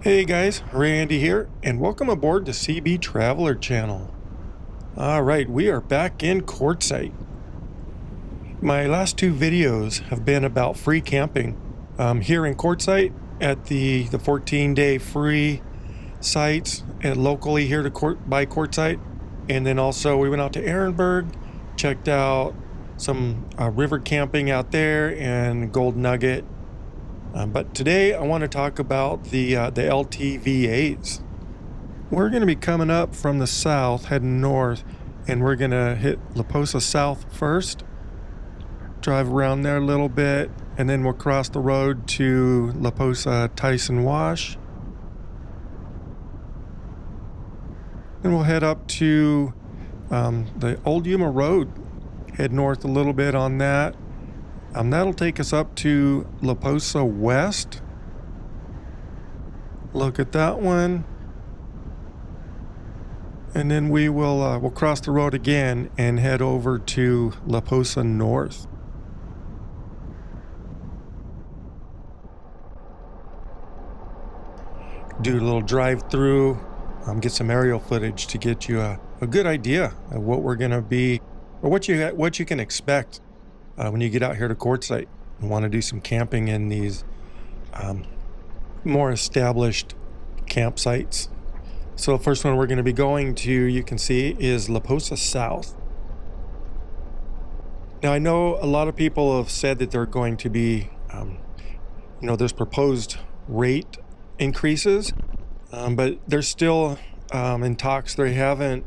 Hey guys, Randy here, and welcome aboard the Seabee Traveler channel. Alright, we are back in Quartzsite. My last two videos have been about free camping here in Quartzsite at the 14-day free sites and locally here by Quartzsite. And then also we went out to Ehrenberg, checked out some river camping out there and Gold Nugget. But today I want to talk about the LTVAs. We're going to be coming up from the south, heading north, and we're going to hit Posa South first, drive around there a little bit, and then we'll cross the road to Posa Tyson Wash. Then we'll head up to the old Yuma Road, head north a little bit on that. That'll take us up to Posa West. Look at that one. And then we will we'll cross the road again and head over to Posa North. Do a little drive through, get some aerial footage to get you a good idea of what we're going to be, or what you can expect when you get out here to Quartzsite and want to do some camping in these more established campsites. So the first one we're going to be going to, you can see, is Posa South. Now I know a lot of people have said that they're going to be, there's proposed rate increases, but they're still in talks. They haven't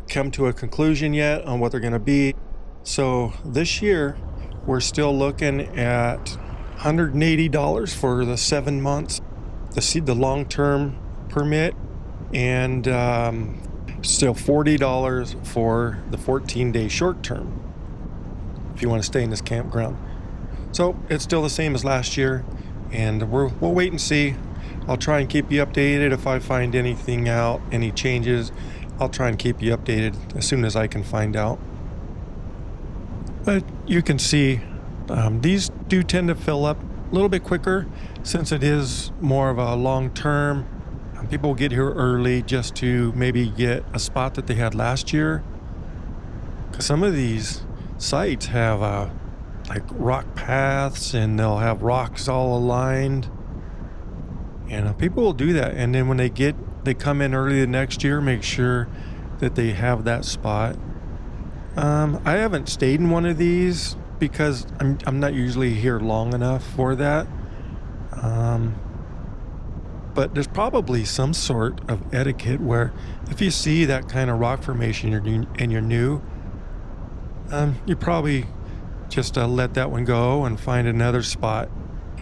come to a conclusion yet on what they're going to be. So this year we're still looking at $180 for the 7 months, the long-term permit, and still $40 for the 14-day short-term if you want to stay in this campground. So it's still the same as last year, and we'll wait and see. I'll try and keep you updated if I find anything out, any changes. I'll try and keep you updated as soon as I can find out. But you can see these do tend to fill up a little bit quicker since it is more of a long term. People will get here early just to maybe get a spot that they had last year. Because some of these sites have like rock paths, and they'll have rocks all aligned. And people will do that. And then when they come in early the next year, make sure that they have that spot. I haven't stayed in one of these because I'm not usually here long enough for that. But there's probably some sort of etiquette where if you see that kind of rock formation and you're new, you probably just let that one go and find another spot.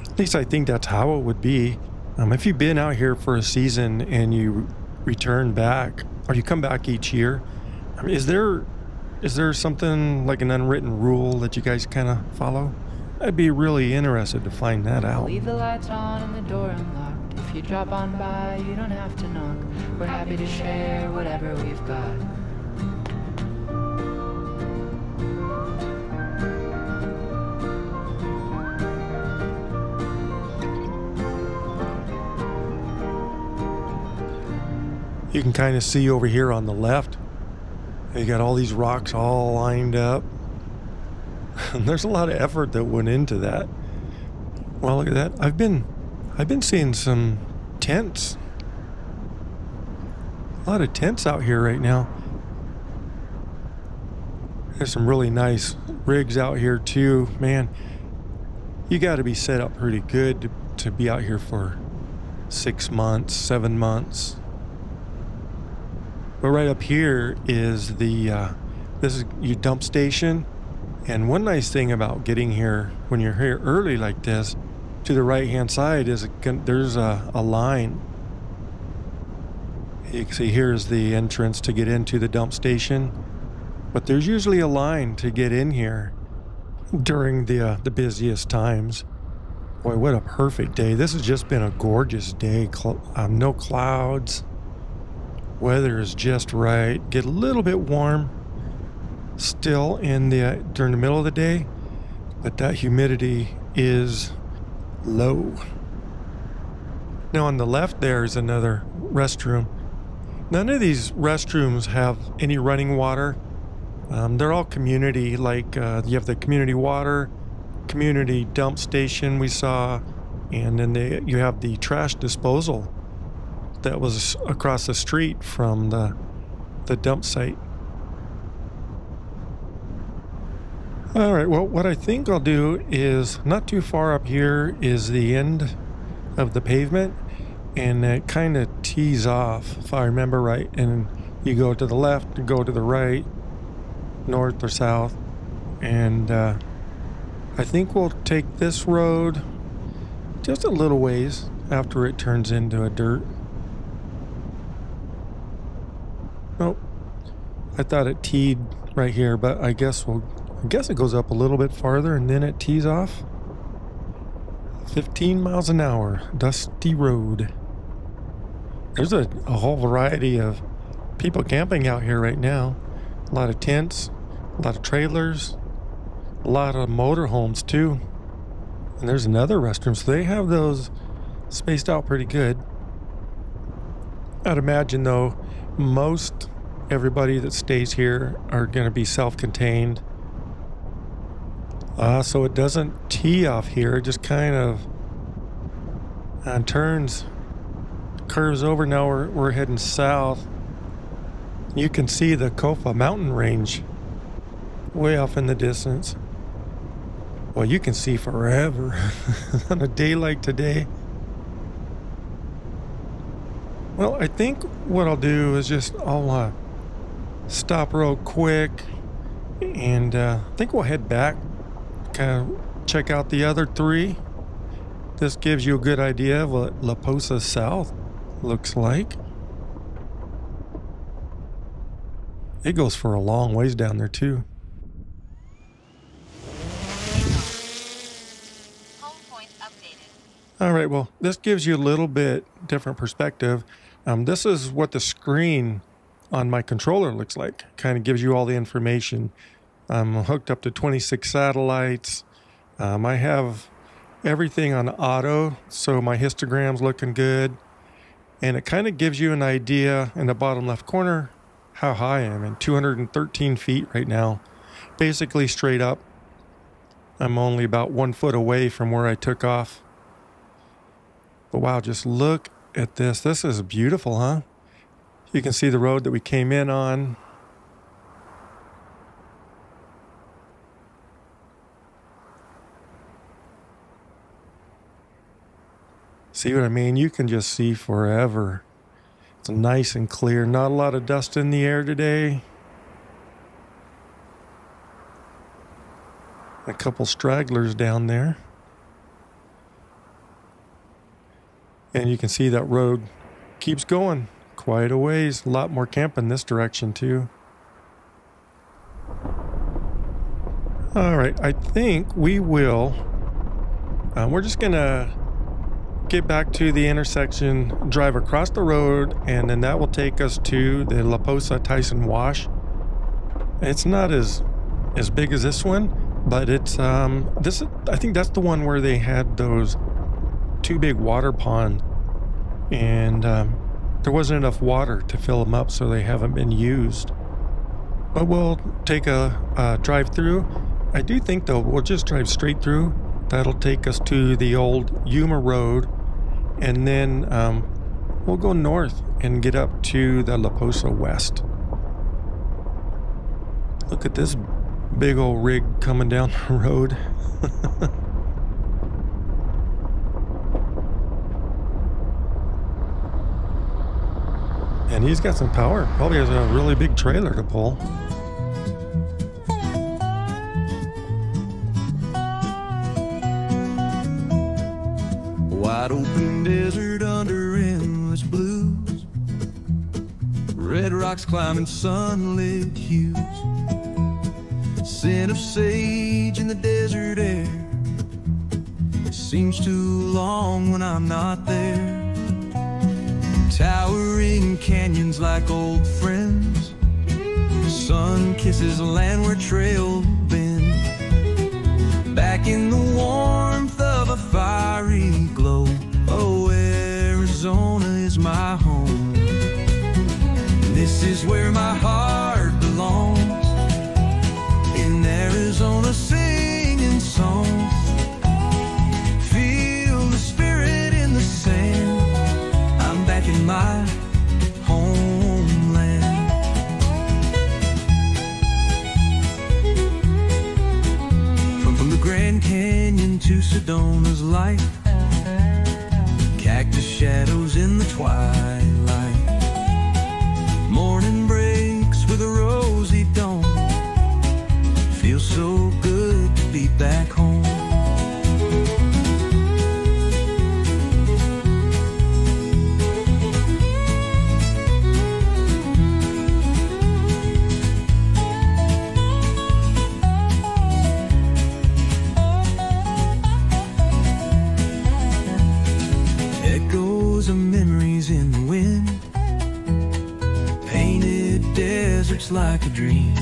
At least I think that's how it would be. If you've been out here for a season and you return back, or you come back each year, is there something like an unwritten rule that you guys kind of follow? I'd be really interested to find that out. Leave the lights on and the door unlocked. If you drop on by, you don't have to knock. We're happy to share whatever we've got. You can kind of see over here on the left, you got all these rocks all lined up. And there's a lot of effort that went into that. Well, look at that. I've been seeing some tents. A lot of tents out here right now. There's some really nice rigs out here too. Man, you got to be set up pretty good to be out here for 6 months, 7 months. But right up here is this is your dump station. And one nice thing about getting here when you're here early like this, to the right hand side is there's a line. You can see here's the entrance to get into the dump station, but there's usually a line to get in here during the busiest times. Boy, what a perfect day. This has just been a gorgeous day. No clouds. Weather is just right. Get a little bit warm still during the middle of the day, but that humidity is low. Now on the left there is another restroom. None of these restrooms have any running water. They're all community, like you have the community water, community dump station we saw, and then you have the trash disposal that was across the street from the dump site. All right, well, what I think I'll do is not too far up here is the end of the pavement, and it kind of tees off, if I remember right, and you go to the left and go to the right, north or south, and I think we'll take this road just a little ways after it turns into a dirt. Oh, I thought it teed right here, but I guess it goes up a little bit farther and then it tees off. 15 miles an hour, dusty road. There's a whole variety of people camping out here right now. A lot of tents, a lot of trailers, a lot of motorhomes too. And there's another restroom, so they have those spaced out pretty good. I'd imagine though, most everybody that stays here are going to be self-contained. So it doesn't tee off here, it just kind of turns, curves over. Now we're heading south. You can see the Kofa mountain range way off in the distance. Well, you can see forever on a day like today. Well, I think what I'll do is I'll stop real quick, and I think we'll head back, kind of check out the other three. This gives you a good idea of what La Posa South looks like. It goes for a long ways down there too. All right, well, this gives you a little bit different perspective. This is what the screen on my controller looks like. Kind of gives you all the information. I'm hooked up to 26 satellites. I have everything on auto, so my histogram's looking good. And it kind of gives you an idea in the bottom left corner how high I am. I'm 213 feet right now, basically straight up. I'm only about 1 foot away from where I took off. But wow, just look at this. This is beautiful, huh? You can see the road that we came in on. See what I mean? You can just see forever. It's nice and clear. Not a lot of dust in the air today. A couple stragglers down there. And you can see that road keeps going quite a ways. A lot more camp in this direction too. All right, I think we will. We're just gonna get back to the intersection, drive across the road, and then that will take us to the La Posa Tyson Wash. It's not as big as this one, but it's I think that's the one where they had those two big water ponds, and there wasn't enough water to fill them up, so they haven't been used. But we'll take a drive through. I do think though we'll just drive straight through. That'll take us to the old Yuma Road, and then we'll go north and get up to the La Posa West. Look at this big old rig coming down the road. And he's got some power. Probably has a really big trailer to pull. Wide open desert under endless blues, red rocks climbing sunlit hues, scent of sage in the desert air. It seems too long when I'm not there. Towering canyons like old friends, sun kisses land where trails bend. Back in the warmth of a fiery glow, oh, where This is where my heart belongs. In Arizona, singing songs. Feel the spirit in the sand. I'm back in my homeland. From the Grand Canyon to Sedona's light, cactus shadows in the twilight. Morning breaks with a rosy dawn. Feels so good to be back home. Echoes of memories in the wind, painted deserts like a dream.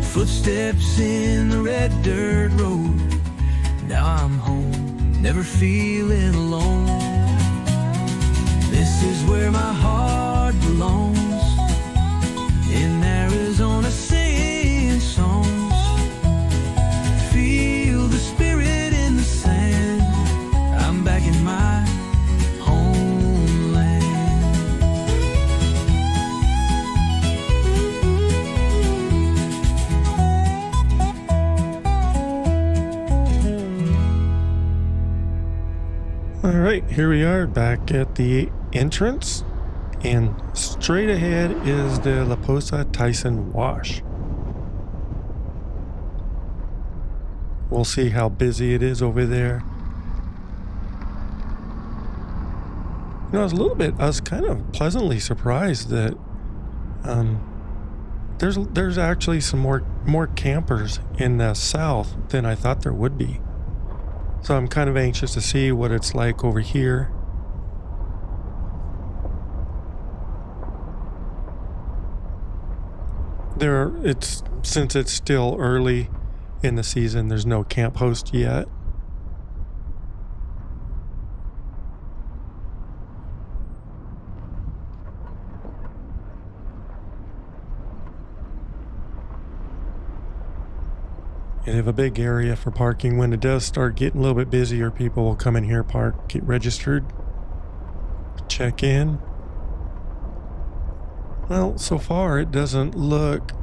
Footsteps in the red dirt road. Now I'm home, never feeling alone. This is where my heart belongs. In Arizona, singing songs. Feel the spirit in the sand. I'm back in my homeland. All right, here we are back at the entrance, and straight ahead is the Posa Tyson Wash. We'll see how busy it is over there. You know, I was kind of pleasantly surprised that there's actually some more campers in the south than I thought there would be. So I'm kind of anxious to see what it's like over here. Since it's still early in the season, there's no camp host yet. They have a big area for parking. When it does start getting a little bit busier, people will come in here, park, get registered, check in. Well, so far it doesn't look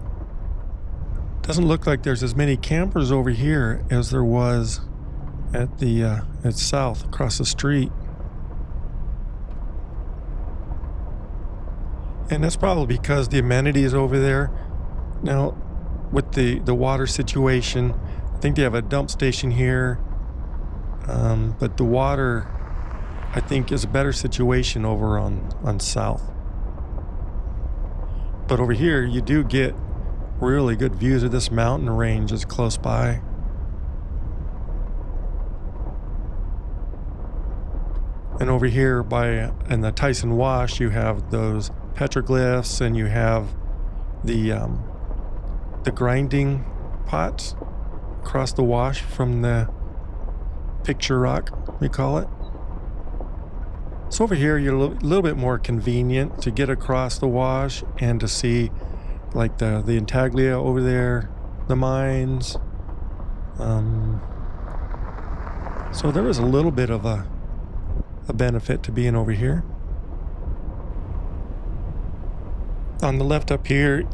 like there's as many campers over here as there was at South across the street. And that's probably because the amenities over there. Now, with the water situation, I think they have a dump station here, but the water, I think, is a better situation over on South. But over here, you do get really good views of this mountain range that's close by. And over here in the Tyson Wash, you have those petroglyphs, and you have the grinding pots across the wash from the picture rock, we call it. So over here, you're a little bit more convenient to get across the wash and to see like the intaglia over there, the mines. So there is a little bit of a benefit to being over here. On the left up here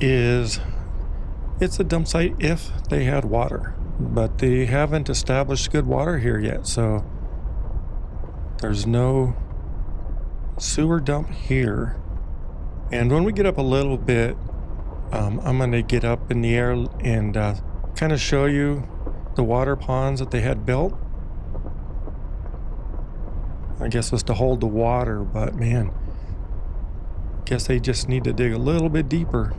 it's a dump site if they had water, but they haven't established good water here yet, so there's no sewer dump here. And when we get up a little bit, I'm going to get up in the air and kind of show you the water ponds that they had built. I guess it's to hold the water, but man, guess they just need to dig a little bit deeper.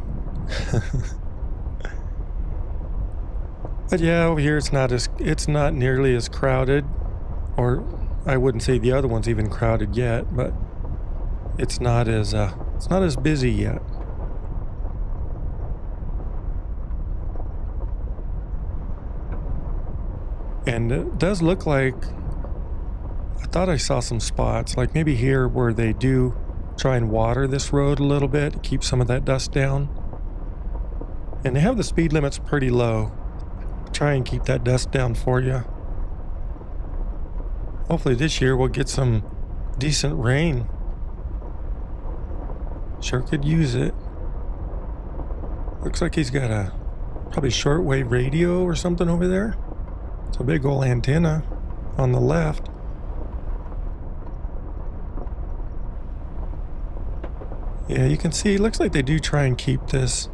But yeah, over here it's not nearly as crowded, or I wouldn't say the other one's even crowded yet, but it's not as busy yet. And it does look like, I thought I saw some spots, like maybe here where they do try and water this road a little bit to keep some of that dust down. And they have the speed limits pretty low. Try and keep that dust down for you. Hopefully this year we'll get some decent rain. Sure could use it. Looks like he's got a probably shortwave radio or something over there. It's a big old antenna on the left. Yeah, you can see, it looks like they do try and keep this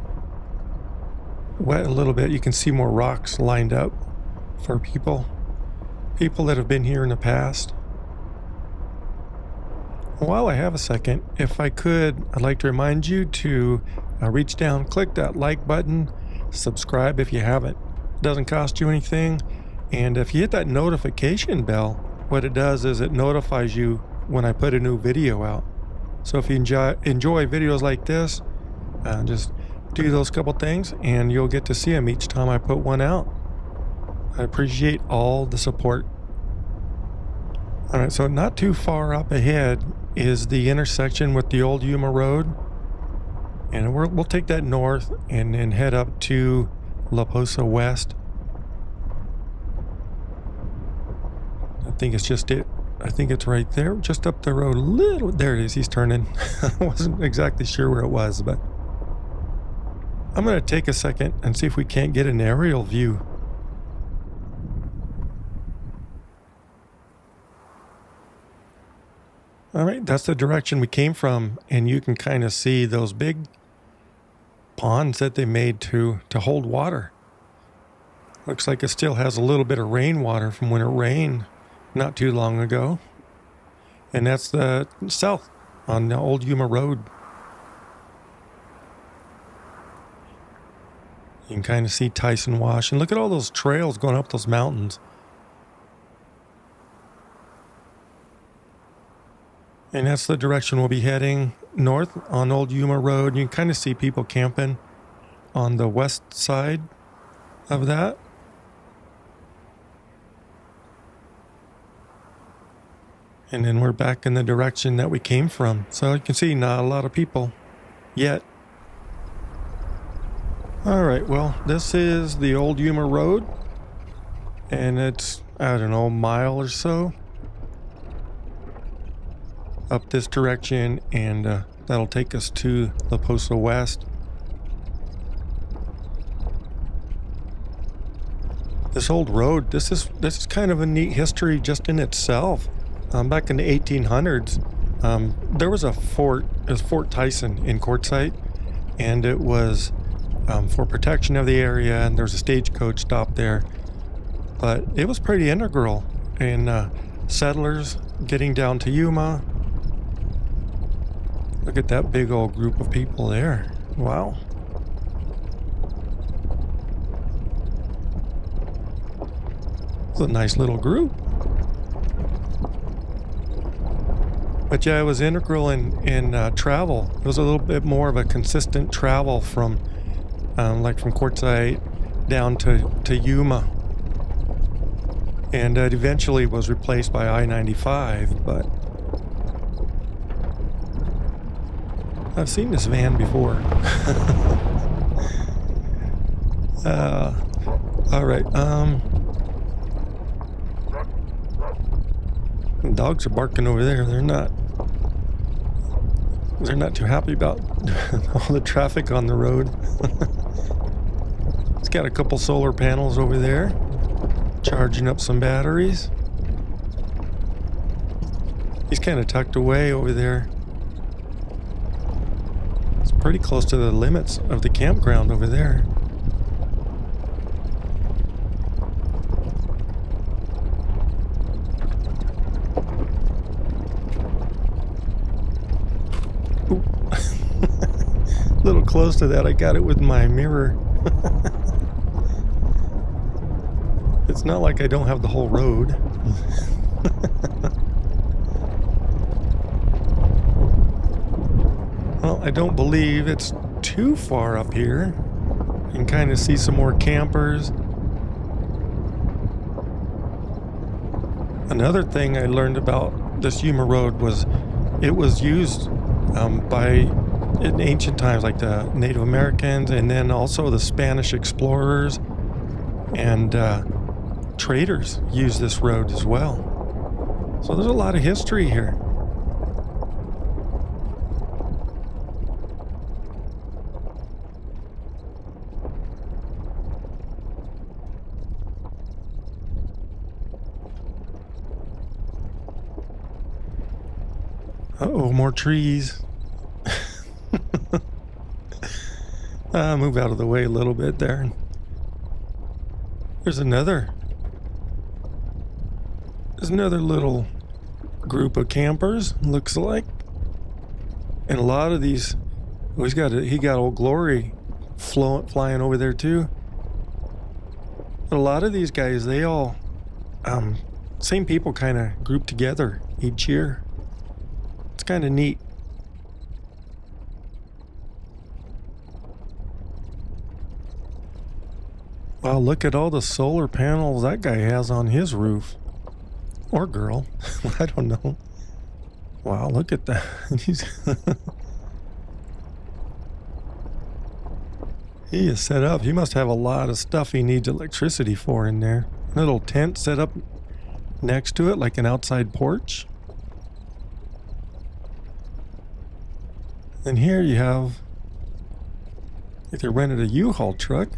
wet a little bit. You can see more rocks lined up for people that have been here in the past. While I have a second, if I could, I'd like to remind you to reach down, click that like button, subscribe if you haven't. It doesn't cost you anything. And if you hit that notification bell, what it does is it notifies you when I put a new video out. So if you enjoy videos like this, just do those couple things and you'll get to see them each time I put one out. I appreciate all the support. All right, so not too far up ahead is the intersection with the old Yuma Road. And we'll take that north and then head up to La Posa West. I think it's just it. I think it's right there, just up the road a little. There it is, he's turning. I wasn't exactly sure where it was, but I'm going to take a second and see if we can't get an aerial view. All right, that's the direction we came from, and you can kind of see those big ponds that they made to hold water. Looks like it still has a little bit of rainwater from when it rained not too long ago. And that's the south on the old Yuma Road. You can kind of see Tyson Wash, and look at all those trails going up those mountains. And that's the direction we'll be heading, north on old Yuma Road. You can kind of see people camping on the west side of that. And then we're back in the direction that we came from. So you can see not a lot of people yet. All right, well, this is the old Yuma Road. And it's, I don't know, a mile or so up this direction. And that'll take us to La Posa West. This old road, this is kind of a neat history just in itself. Back in the 1800s, there was a fort, it was Fort Tyson in Quartzsite, and it was for protection of the area, and there's a stagecoach stop there. But it was pretty integral in settlers getting down to Yuma. Look at that big old group of people there. Wow. It's a nice little group. But yeah, it was integral in travel. It was a little bit more of a consistent travel from like from Quartzsite down to Yuma. And it eventually was replaced by I-95, but I've seen this van before. All right. The dogs are barking over there. They're not too happy about all the traffic on the road. It's got a couple solar panels over there, charging up some batteries. He's kind of tucked away over there. It's pretty close to the limits of the campground over there. A little close to that. I got it with my mirror. It's not like I don't have the whole road. Well, I don't believe it's too far up here. You can kind of see some more campers. Another thing I learned about this Yuma Road was it was used by in ancient times, like the Native Americans, and then also the Spanish explorers and traders used this road as well. So there's a lot of history here. Uh-oh, more trees. Move out of the way a little bit there. There's another little group of campers, looks like. And a lot of these, he got Old Glory flying over there too. But a lot of these guys, they all, same people kind of group together each year. It's kind of neat. Wow, look at all the solar panels that guy has on his roof. Or girl. I don't know. Wow, look at that. He is set up. He must have a lot of stuff he needs electricity for in there. A little tent set up next to it, like an outside porch. And here you have, if they rented a U-Haul truck.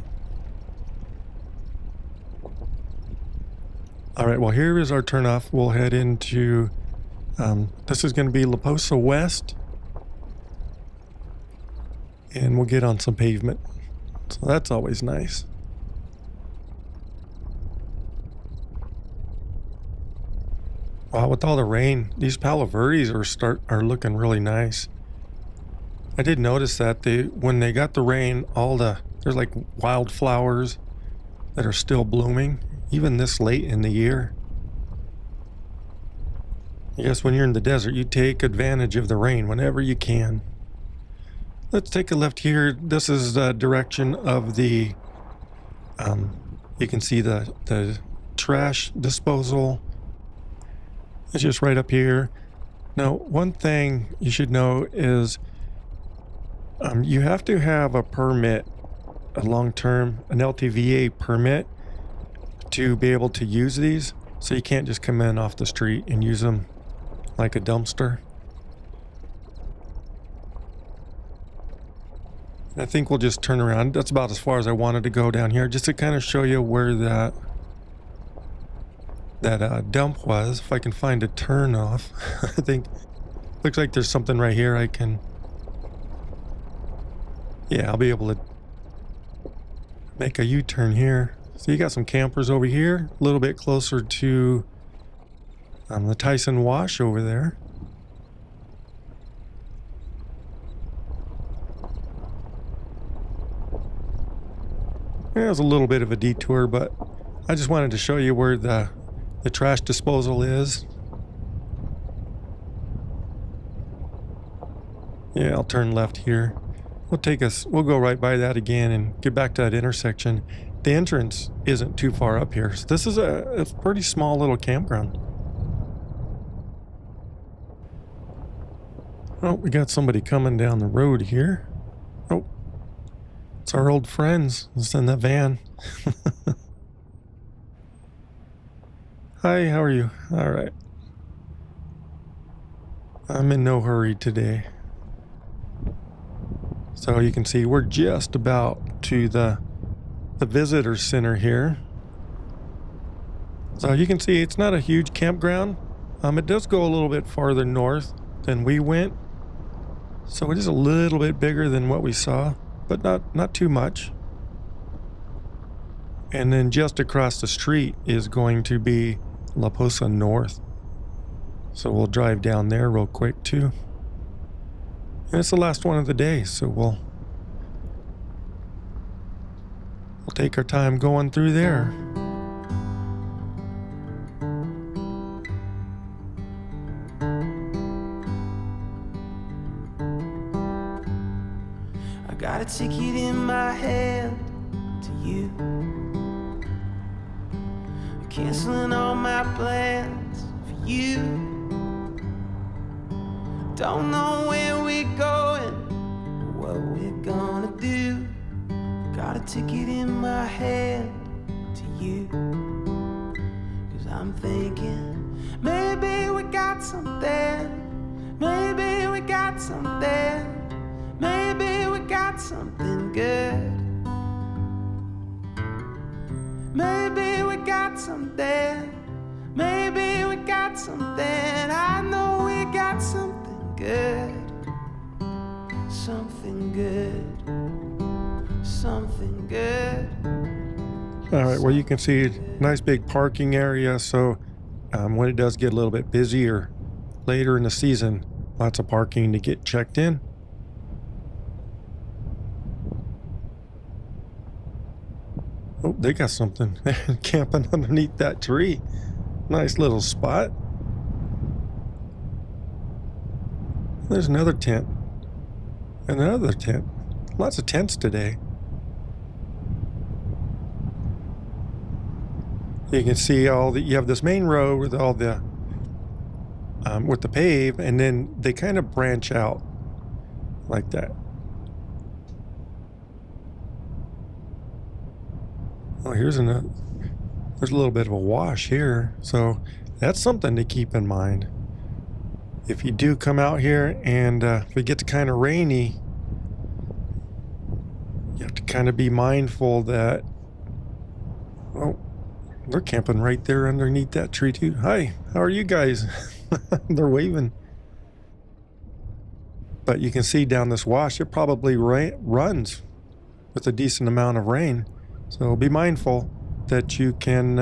All right, well, here is our turnoff. We'll head into, this is going to be La Posa West. And we'll get on some pavement. So that's always nice. Wow, with all the rain, these Palo Verdes are looking really nice. I did notice that when they got the rain, there's like wildflowers that are still blooming, even this late in the year. I guess when you're in the desert, you take advantage of the rain whenever you can. Let's take a left here. This is the direction of the, you can see the trash disposal. It's just right up here. Now, one thing you should know is you have to have a permit, a long-term, an LTVA permit to be able to use these. So you can't just come in off the street and use them like a dumpster. I think we'll just turn around. That's about as far as I wanted to go down here, just to kind of show you where that dump was. If I can find a turn off. I think, looks like there's something right here I can, yeah, I'll be able to make a U-turn here. So you got some campers over here, a little bit closer to the Tyson Wash over there. Yeah, it was a little bit of a detour, but I just wanted to show you where the trash disposal is. Yeah, I'll turn left here. We'll go right by that again and get back to that intersection. The entrance isn't too far up here. So this is a pretty small little campground. Oh, we got somebody coming down the road here. Oh, it's our old friends. It's in that van. Hi, how are you? All right. I'm in no hurry today. So you can see we're just about to the visitor center here. So you can see it's not a huge campground. It does go a little bit farther north than we went. So it is a little bit bigger than what we saw, but not too much. And then just across the street is going to be La Posa North. So we'll drive down there real quick too. And it's the last one of the day, so we'll take our time going through there. I got a ticket in my hand to you, canceling all my plans for you. Don't know where we're got a ticket in my hand to you. 'Cause I'm thinking, maybe we got something. Maybe we got something. Maybe we got something good. Maybe we got something. Maybe we got something. I know we got something good. Something good. Something good. All right, well, you can see nice big parking area. So when it does get a little bit busier later in the season, lots of parking to get checked in. Oh, they got something camping underneath that tree. Nice little spot. There's another tent. And another tent. Lots of tents today. You can see all the, you have this main road with all the, with the pave, and then they kind of branch out like that. Oh, here's another, there's a little bit of a wash here. So that's something to keep in mind. If you do come out here and if it gets kind of rainy, you have to kind of be mindful that, oh, they're camping right there underneath that tree too. Hi, how are you guys? They're waving. But you can see down this wash, it probably runs with a decent amount of rain. So be mindful that you can,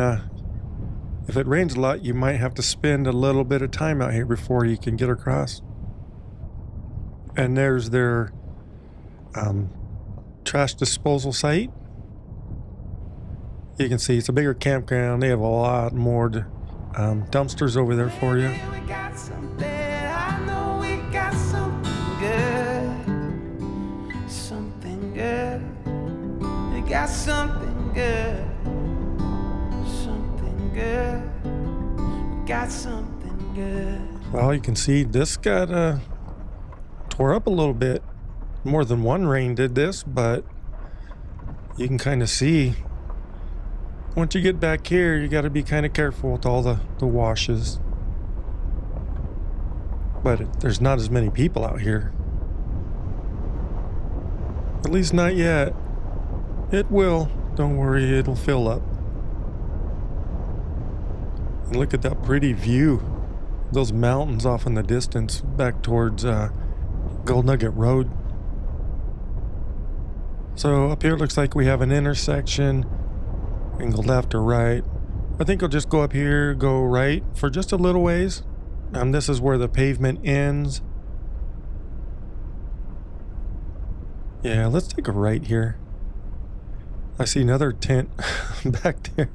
if it rains a lot, you might have to spend a little bit of time out here before you can get across. And there's their trash disposal site. You can see it's a bigger campground. They have a lot more dumpsters over there for you. We got something. I know we got something good. Something good. We got something good. Something good. We got something good. Well, you can see this got tore up a little bit. More than one rain did this, but you can kind of see once you get back here, you got to be kind of careful with all the washes. But there's not as many people out here. At least not yet. It will. Don't worry, it'll fill up. And look at that pretty view. Those mountains off in the distance back towards Gold Nugget Road. So up here it looks like we have an intersection. We can go left or right. I think I'll just go up here, go right for just a little ways. This is where the pavement ends. Yeah, let's take a right here. I see another tent back there.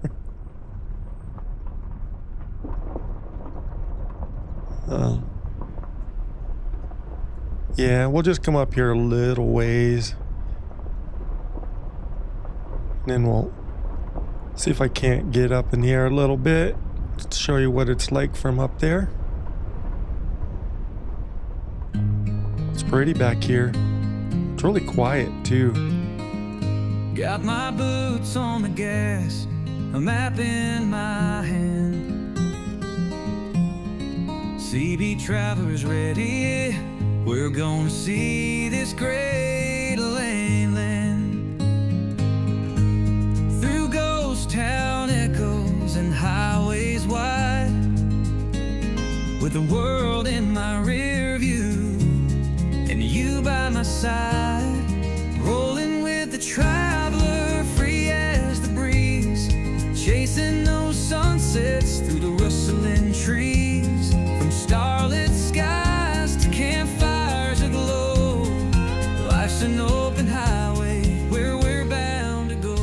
Yeah, we'll just come up here a little ways. And then we'll see if I can't get up in the air a little bit to show you what it's like from up there. It's pretty back here. It's really quiet too. Got my boots on the gas, a map in my hand. Seabee travelers ready, we're gonna see this great land. Through ghost town echoes and highways wide, with the world in my rear view and you by my side, rolling with the traveler, free as the breeze, chasing those sunsets through the rustling trees, from starlit skies to campfires aglow. Life's an open highway where we're bound to go.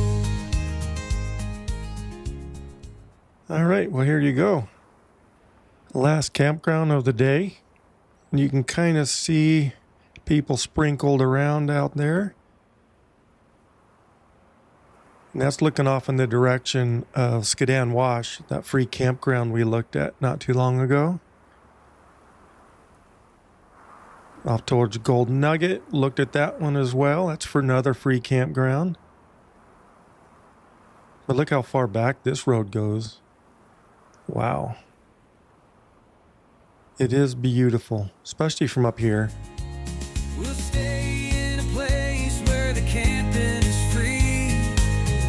All right, well, here you go. Last campground of the day. And you can kind of see people sprinkled around out there. And that's looking off in the direction of Tyson Wash, that free campground we looked at not too long ago. Off towards Golden Nugget, looked at that one as well. That's for another free campground. But look how far back this road goes. Wow. It is beautiful, especially from up here. We'll stay in a place where the camping is free.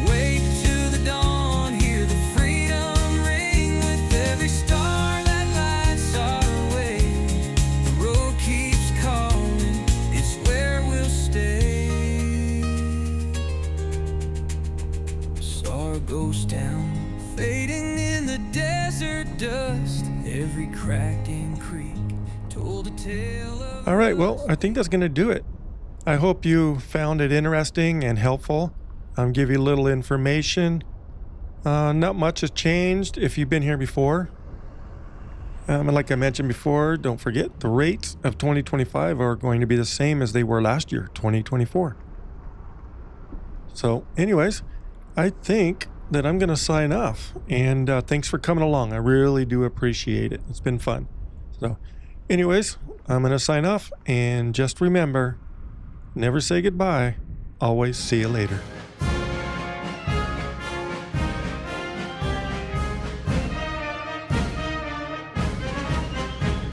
Wait to the dawn, hear the freedom ring with every star that lights our way. The road keeps calling, it's where we'll stay. Star goes down, fading in the desert dust. Every cracked in creek told a tale of... All right, well, I think that's going to do it. I hope you found it interesting and helpful. Give you a little information. Not much has changed if you've been here before. And like I mentioned before, don't forget the rates of 2025 are going to be the same as they were last year, 2024. So anyways, I think that I'm going to sign off. And thanks for coming along. I really do appreciate it. It's been fun. So anyways, I'm going to sign off. And just remember, never say goodbye. Always see you later.